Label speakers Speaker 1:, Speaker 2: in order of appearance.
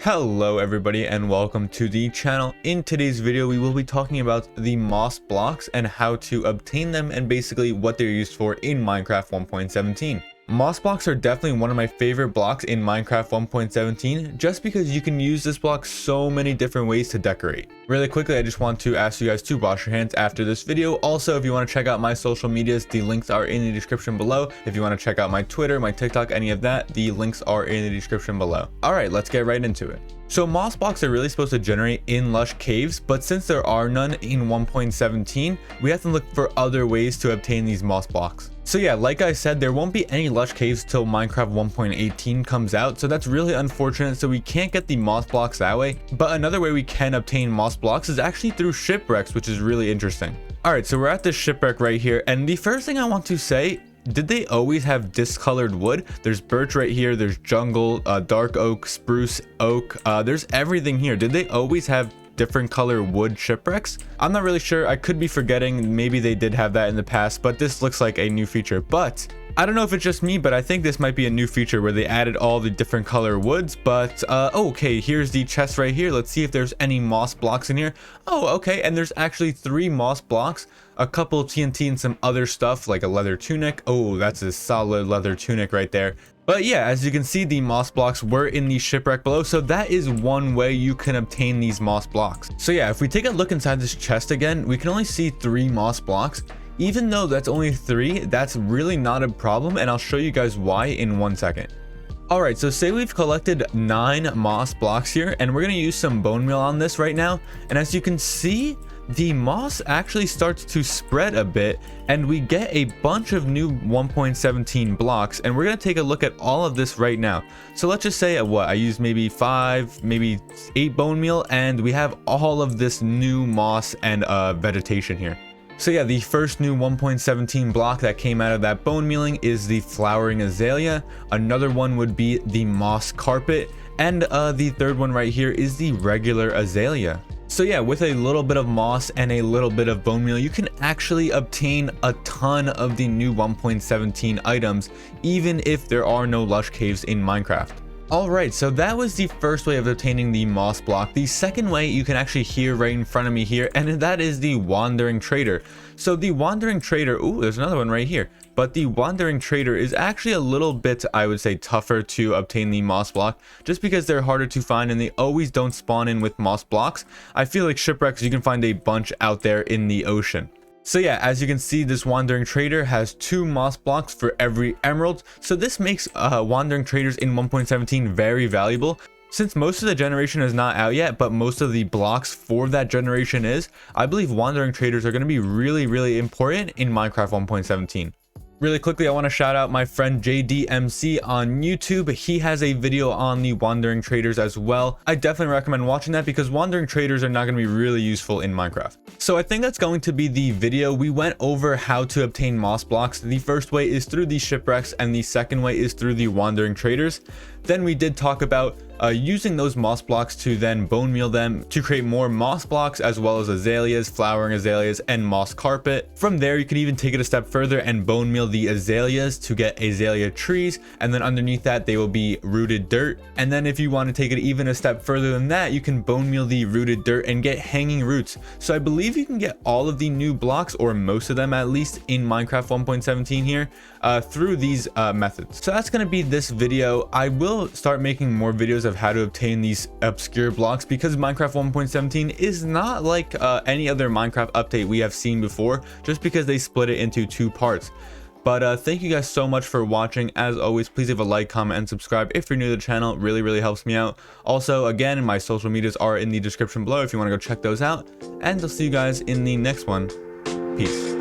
Speaker 1: Hello everybody and welcome to the channel. In today's video we will be talking about the moss blocks and how to obtain them and basically what they're used for in Minecraft 1.17. Moss blocks are definitely one of my favorite blocks in Minecraft 1.17 just because you can use this block so many different ways to decorate. Really quickly, I just want to ask you guys to wash your hands after this video. Also, if you want to check out my social medias, the links are in the description below. If you want to check out my Twitter, my TikTok, any of that, the links are in the description below. Alright, let's get right into it. So moss blocks are really supposed to generate in lush caves, but since there are none in 1.17, we have to look for other ways to obtain these moss blocks. So yeah, like I said, there won't be any lush caves till Minecraft 1.18 comes out, so that's really unfortunate, so we can't get the moss blocks that way. But another way we can obtain moss blocks is actually through shipwrecks, which is really interesting. Alright, so we're at this shipwreck right here, and the first thing I want to say, did they always have discolored wood? There's birch right here, there's jungle, dark oak, spruce, oak, there's everything here. Did they always have different color wood shipwrecks? I'm not really sure, I could be forgetting, maybe they did have that in the past, but this looks like a new feature. But I don't know if it's just me, but I think this might be a new feature where they added all the different color woods. But okay, here's the chest right here. Let's see if there's any moss blocks in here. Oh, okay, and there's actually 3 moss blocks, a couple TNT and some other stuff like a leather tunic. Oh, that's a solid leather tunic right there. But yeah, as you can see, the moss blocks were in the shipwreck below, so that is one way you can obtain these moss blocks. So yeah, if we take a look inside this chest again, we can only see 3 moss blocks. Even though that's only 3, that's really not a problem, and I'll show you guys why in 1 second. Alright, so say we've collected 9 moss blocks here, and we're going to use some bone meal on this right now, and as you can see, the moss actually starts to spread a bit, and we get a bunch of new 1.17 blocks, and we're going to take a look at all of this right now. So let's just say I used maybe 5, maybe 8 bone meal, and we have all of this new moss and vegetation here. So yeah, the first new 1.17 block that came out of that bone mealing is the flowering azalea. Another one would be the moss carpet, and the third one right here is the regular azalea. So yeah, with a little bit of moss and a little bit of bone meal, you can actually obtain a ton of the new 1.17 items, even if there are no lush caves in Minecraft. Alright, so that was the first way of obtaining the moss block. The second way you can actually hear right in front of me here, and that is the wandering trader. So the wandering trader, ooh, there's another one right here. But the wandering trader is actually a little bit, I would say, tougher to obtain the moss block, just because they're harder to find and they always don't spawn in with moss blocks. I feel like shipwrecks, you can find a bunch out there in the ocean. So yeah, as you can see, this wandering trader has 2 moss blocks for every emerald. So this makes wandering traders in 1.17 very valuable. Since most of the generation is not out yet, but most of the blocks for that generation is, I believe wandering traders are going to be really important in Minecraft 1.17. Really quickly, I want to shout out my friend JDMC on YouTube. He has a video on the wandering traders as well. I definitely recommend watching that because wandering traders are not going to be really useful in Minecraft. So I think that's going to be the video. We went over how to obtain moss blocks. The first way is through the shipwrecks and the second way is through the wandering traders. Then we did talk about using those moss blocks to then bone meal them to create more moss blocks, as well as azaleas, flowering azaleas, and moss carpet. From there, you can even take it a step further and bone meal the azaleas to get azalea trees, and then underneath that they will be rooted dirt. And then if you want to take it even a step further than that, you can bone meal the rooted dirt and get hanging roots. So I believe you can get all of the new blocks, or most of them at least, in Minecraft 1.17 here through these methods. So that's going to be this video. I will start making more videos of how to obtain these obscure blocks because Minecraft 1.17 is not like any other Minecraft update we have seen before, just because they split it into 2 parts. But thank you guys so much for watching. As always, please leave a like, comment, and subscribe if you're new to the channel. It really helps me out. Also, again, my social medias are in the description below if you want to go check those out. And I'll see you guys in the next one. Peace.